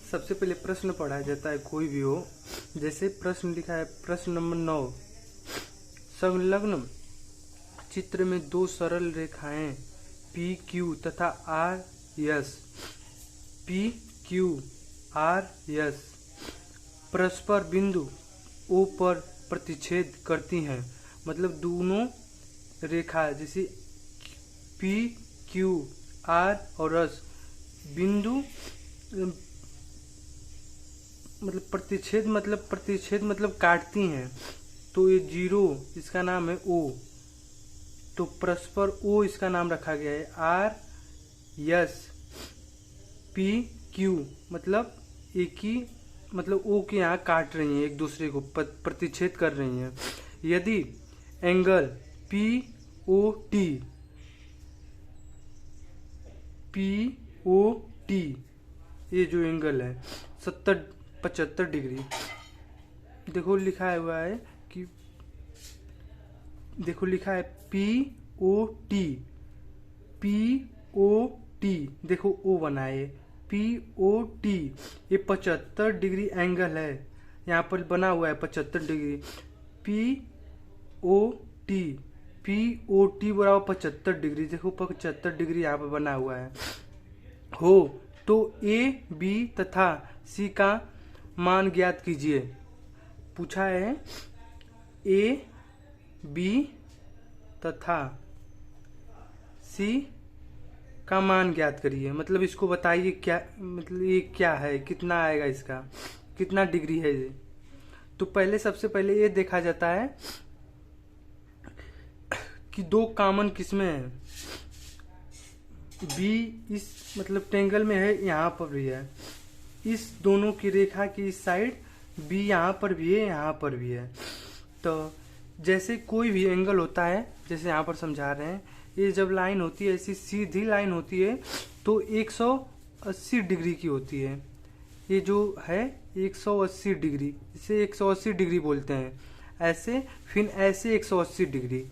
सबसे पहले प्रश्न पढ़ाया जाता है, कोई भी हो। जैसे प्रश्न लिखा है, प्रश्न नंबर 9, संलग्न चित्र में दो सरल रेखाएं पी क्यू तथा आर यस परस्पर बिंदु ओ पर प्रतिच्छेद करती हैं। मतलब दोनों रेखा जैसे पी क्यू आर और एस बिंदु प्रतिच्छेद मतलब काटती हैं। तो ये जीरो इसका नाम है ओ, तो परस्पर ओ इसका नाम रखा गया है। आर यस पी क्यू मतलब एक ही मतलब ओ के यहाँ काट रही हैं, एक दूसरे को प्रतिच्छेद कर रही हैं। यदि एंगल पी ओ टी ये जो एंगल है 75 डिग्री, देखो लिखा हुआ है कि देखो लिखा है पी ओ टी, देखो ओ बनाए POT, ये 75 डिग्री एंगल है, यहाँ पर बना हुआ है 75 डिग्री। POT बराबर 75 डिग्री, देखो 75 डिग्री यहाँ पर बना हुआ है हो तो A B तथा C का मान ज्ञात कीजिए। पूछा है A B तथा C का मान ज्ञात करिए, मतलब इसको बताइए क्या, मतलब ये क्या है, कितना आएगा, इसका कितना डिग्री है ये। तो पहले सबसे पहले ये देखा जाता है कि दो कॉमन किसमें है। बी इस मतलब ट्रेंगल में है, यहाँ पर भी है, इस दोनों की रेखा की इस साइड बी यहाँ पर भी है, यहाँ पर भी है। तो जैसे कोई भी एंगल होता है, जैसे यहाँ पर समझा रहे हैं, ये जब लाइन होती है ऐसी सीधी लाइन होती है तो 180 डिग्री की होती है। ये जो है 180 डिग्री, इसे 180 डिग्री बोलते हैं। ऐसे फिर ऐसे 180 डिग्री,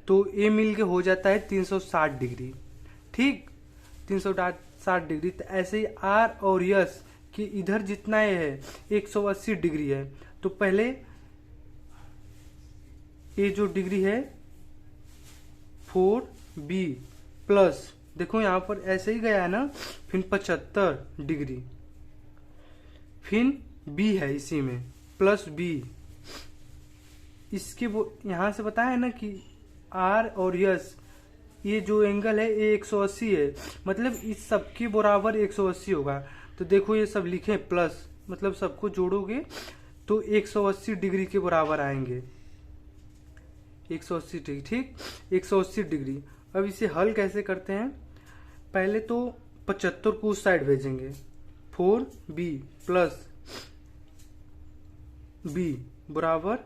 तो ये मिल के हो जाता है 360 डिग्री। ठीक, 360 डिग्री। तो ऐसे ही आर और यस कि इधर जितना ये है 180 डिग्री है, तो पहले ये जो डिग्री है 4B प्लस, देखो यहाँ पर ऐसे ही गया है ना, फिर 75 डिग्री, फिर B है इसी में प्लस B। इसके वो यहाँ से बताया है ना कि R और यस ये जो एंगल है ये 180 है, मतलब इस सबके बराबर 180 होगा। तो देखो ये सब लिखे प्लस, मतलब सबको जोड़ोगे तो 180 डिग्री के बराबर आएंगे, 180 डिग्री। ठीक, 180 डिग्री। अब इसे हल कैसे करते हैं, पहले तो 75 को उस साइड भेजेंगे, 4B प्लस B बराबर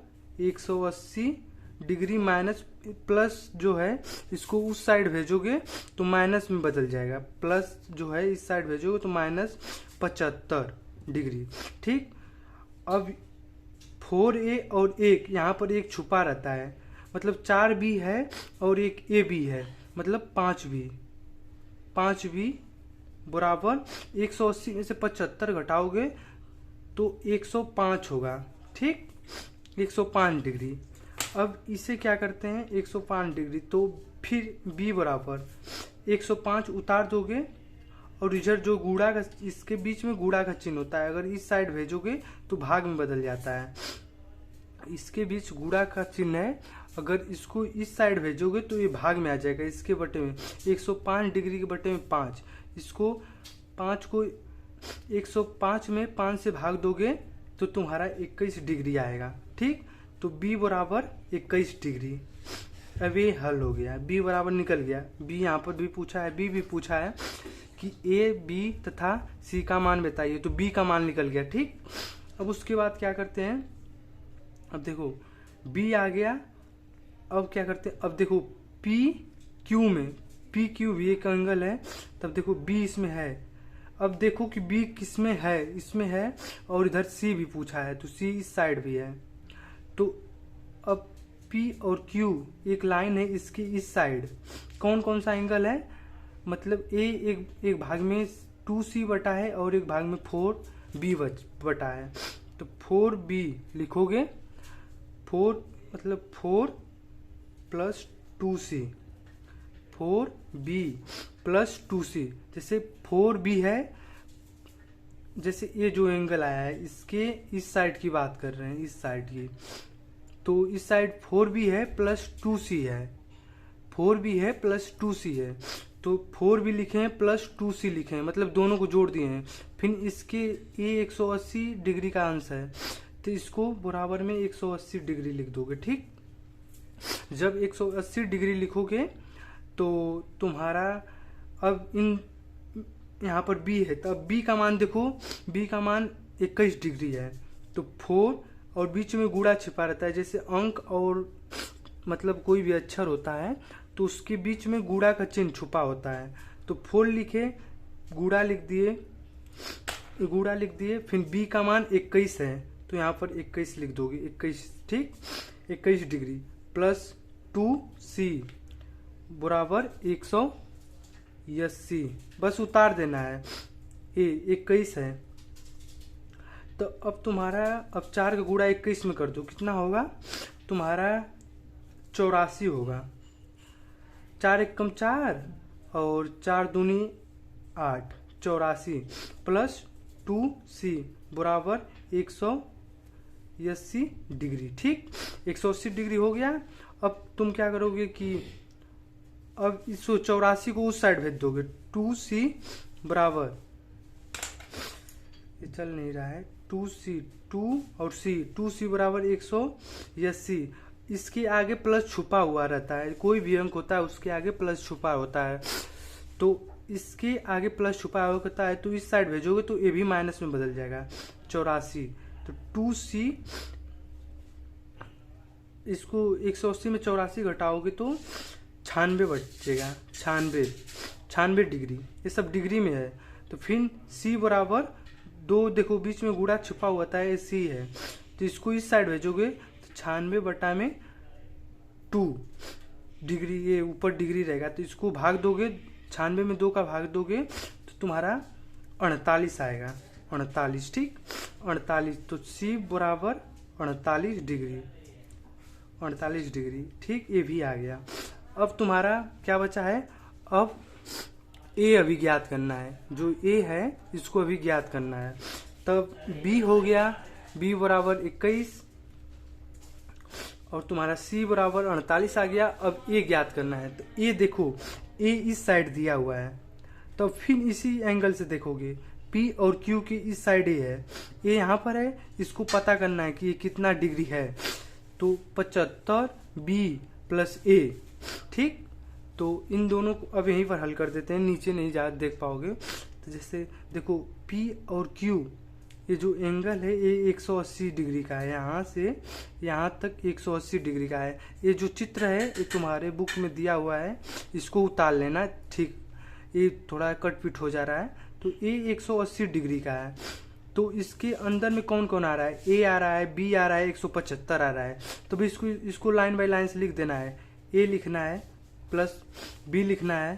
180 डिग्री माइनस प्लस जो है इसको उस साइड भेजोगे तो माइनस में बदल जाएगा, प्लस जो है इस साइड भेजोगे तो माइनस 75 डिग्री। ठीक, अब 4A और एक यहाँ पर एक छुपा रहता है, मतलब 4B है और एक AB है, मतलब 5B बराबर 180 में से 75 घटाओगे तो 105 होगा। ठीक, 105 डिग्री। अब इसे क्या करते हैं, 105 डिग्री, तो फिर B बराबर 105 उतार दोगे और इधर जो गुणा का, इसके बीच में गुणा का चिन्ह होता है, अगर इस साइड भेजोगे तो भाग में बदल जाता है। इसके बीच गुणा का चिन्ह है, अगर इसको इस साइड भेजोगे तो ये भाग में आ जाएगा, इसके बटे में 105 डिग्री के बटे में 5, इसको 5 को 105 में 5 से भाग दोगे तो तुम्हारा 21 डिग्री आएगा। ठीक, तो B बराबर 21 डिग्री। अब ये हल हो गया, B बराबर निकल गया। B यहाँ पर भी पूछा है, B भी पूछा है कि A B तथा C का मान बताइए, तो B का मान निकल गया। ठीक, अब उसके बाद क्या करते हैं, अब देखो B आ गया, अब क्या करते हैं, अब देखो PQ में, PQ भी एक एंगल है, तब देखो B इसमें है। अब देखो कि B किसमें है, इसमें है, और इधर C भी पूछा है तो C इस साइड भी है। तो अब P और Q एक लाइन है, इसकी इस साइड कौन कौन सा एंगल है, मतलब A एक भाग में 2c बटा है और एक भाग में 4b बटा है। तो 4b लिखोगे, 4 मतलब 4 plus 2c, 4b plus 2c। जैसे 4b है, जैसे ये जो एंगल आया है इसके इस साइड की बात कर रहे हैं, इस साइड की, तो इस साइड 4b है प्लस 2c है, 4b है प्लस 2c है, तो 4b लिखे हैं प्लस 2c लिखे हैं, मतलब दोनों को जोड़ दिए हैं। फिर इसके ये 180 डिग्री का अंश है, तो इसको बराबर में 180 डिग्री लिख दोगे। ठीक, जब 180 डिग्री लिखोगे तो तुम्हारा अब इन यहाँ पर b है, तो अब b का मान देखो, b का मान 21 डिग्री है, तो 4 और बीच में गुणा छिपा रहता है। जैसे अंक और मतलब कोई भी अक्षर होता है तो उसके बीच में गुणा का चिन्ह छुपा होता है। तो 4 लिखे, गुणा लिख दिए, फिर b का मान 21 है तो यहाँ पर 21 लिख दोगे, 21। ठीक, 21 डिग्री प्लस 2c बराबर 180, बस उतार देना है, ये 21 है। तो अब तुम्हारा, अब 4 का गुणा 21 में कर दो, कितना होगा तुम्हारा 84 होगा। 4 एकम 4 और 4 दूनी 8, 84 प्लस 2c बराबर 180 डिग्री। ठीक, 180 डिग्री हो गया। अब तुम क्या करोगे कि अब इस 84 को उस साइड भेज दोगे, 2c बराबर, ये चल नहीं रहा है, 2c, 2 और c, 2c बराबर 180। इसके आगे प्लस छुपा हुआ रहता है, कोई भी अंक होता है उसके आगे प्लस छुपा होता है, तो इसके आगे प्लस छुपा होता है तो इस साइड भेजोगे तो ये भी माइनस में बदल जाएगा, 84। तो 2c, इसको 180 में 84 घटाओगे तो 96 बचेगा, 96 डिग्री, ये सब डिग्री में है। तो फिर c बराबर 2, देखो बीच में गुणा छुपा हुआ था, ये c है, तो इसको इस साइड भेजोगे तो 96 बटा में 2 डिग्री, ये ऊपर डिग्री रहेगा, तो इसको भाग दोगे, 96 में 2 का भाग दोगे तो तुम्हारा 48 आएगा, 48। ठीक, 48, तो c बराबर 48 डिग्री, 48 डिग्री। ठीक, ये भी आ गया। अब तुम्हारा क्या बचा है, अब a अभी ज्ञात करना है, जो a है इसको अभी ज्ञात करना है। तब b हो गया, b बराबर 21 और तुम्हारा c बराबर 48 आ गया। अब a ज्ञात करना है, तो a देखो, a इस साइड दिया हुआ है, तो फिर इसी एंगल से देखोगे p और q की इस साइड a है, a यहाँ पर है, इसको पता करना है कि ये कितना डिग्री है, तो 75 b प्लस a। ठीक, तो इन दोनों को अब यहीं पर हल कर देते हैं, नीचे नहीं जा देख पाओगे। तो जैसे देखो P और Q, ये जो एंगल है ये 180 डिग्री का है, यहाँ से यहाँ तक 180 डिग्री का है। ये जो चित्र है ये तुम्हारे बुक में दिया हुआ है, इसको उतार लेना। ठीक, ये थोड़ा कट पिट हो जा रहा है, तो ये 180 डिग्री का है। तो इसके अंदर में कौन कौन आ रहा है, A आ रहा है, B आ रहा है, 175 आ रहा है। तो भी इसको लाइन बाय लाइन से लिख देना है, A लिखना है प्लस B लिखना है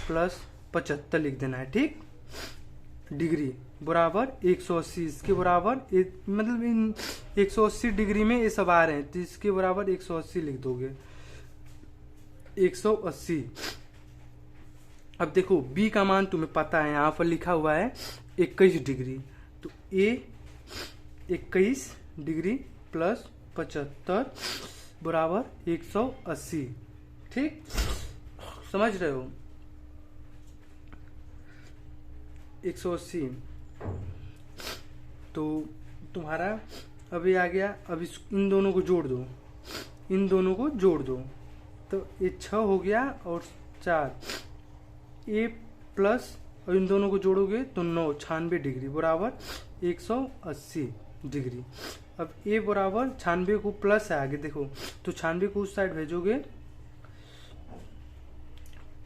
प्लस 75 लिख देना है। ठीक, डिग्री बराबर 180, इसके बराबर मतलब इन 180 डिग्री में ये सब आ रहे हैं, तो इसके बराबर 180 लिख दोगे, 180। अब देखो B का मान तुम्हें पता है, यहाँ पर लिखा हुआ है 21 डिग्री, तो A 21 डिग्री प्लस 75 बराबर 180। ठीक, समझ रहे हो, 180। तो तुम्हारा अभी आ गया। अब इन दोनों को जोड़ दो, इन दोनों को जोड़ दो, तो ये 6 हो गया और 4, A प्लस, और इन दोनों को जोड़ोगे तो 9, 96 डिग्री बराबर 180 डिग्री। अब A बराबर 96 को प्लस है आगे देखो, तो 96 को उस साइड भेजोगे,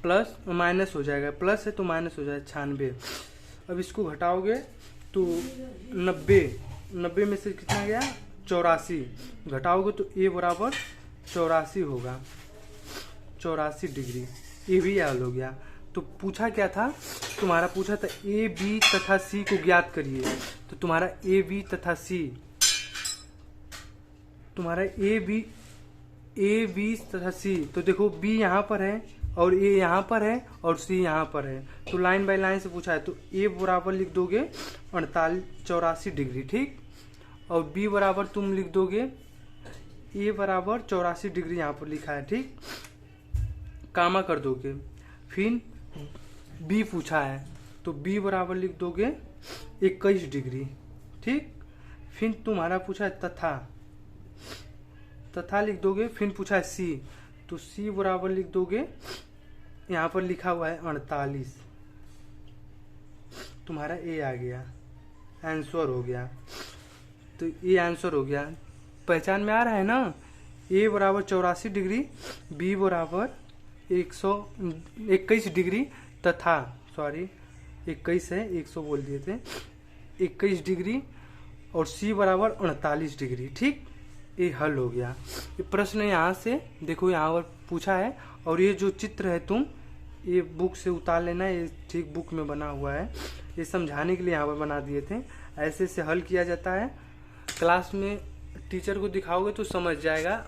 प्लस माइनस हो जाएगा, प्लस है तो माइनस हो जाएगा 96। अब इसको घटाओगे तो 90 में से कितना गया, 84, घटाओगे तो A बराबर 84 होगा, 84 डिग्री। ये भी हल हो गया। तो पूछा क्या था, तुम्हारा पूछा था ए बी तथा सी को ज्ञात करिए। तो तुम्हारा ए बी तथा सी, तुम्हारा ए बी तथा सी, तो देखो बी यहाँ पर है और ए यहाँ पर है और सी यहाँ पर है, तो लाइन बाय लाइन से पूछा है। तो ए बराबर लिख दोगे 84 डिग्री, ठीक। और बी बराबर तुम लिख दोगे, ए बराबर 84 डिग्री यहाँ पर लिखा है, ठीक, कामा कर दोगे। फिर बी पूछा है तो बी बराबर लिख दोगे 21 डिग्री, ठीक। फिर तुम्हारा पूछा है तथा लिख दोगे। फिर पूछा है सी, तो सी बराबर लिख दोगे, यहाँ पर लिखा हुआ है 48, तुम्हारा ए आ गया, आंसर हो गया। तो ये आंसर हो गया, पहचान में आ रहा है ना। ए बराबर 84 डिग्री, बी बराबर 121 डिग्री तथा, सॉरी 21 है, 100 बोल दिए थे, 21 डिग्री और सी बराबर 38 डिग्री, ठीक। ये हल हो गया। ये प्रश्न यहाँ से देखो, यहाँ पर पूछा है। और ये जो चित्र है तुम ये बुक से उतार लेना, ये ठीक बुक में बना हुआ है, ये समझाने के लिए यहाँ पर बना दिए थे। ऐसे से हल किया जाता है। क्लास में टीचर को दिखाओगे तो समझ जाएगा।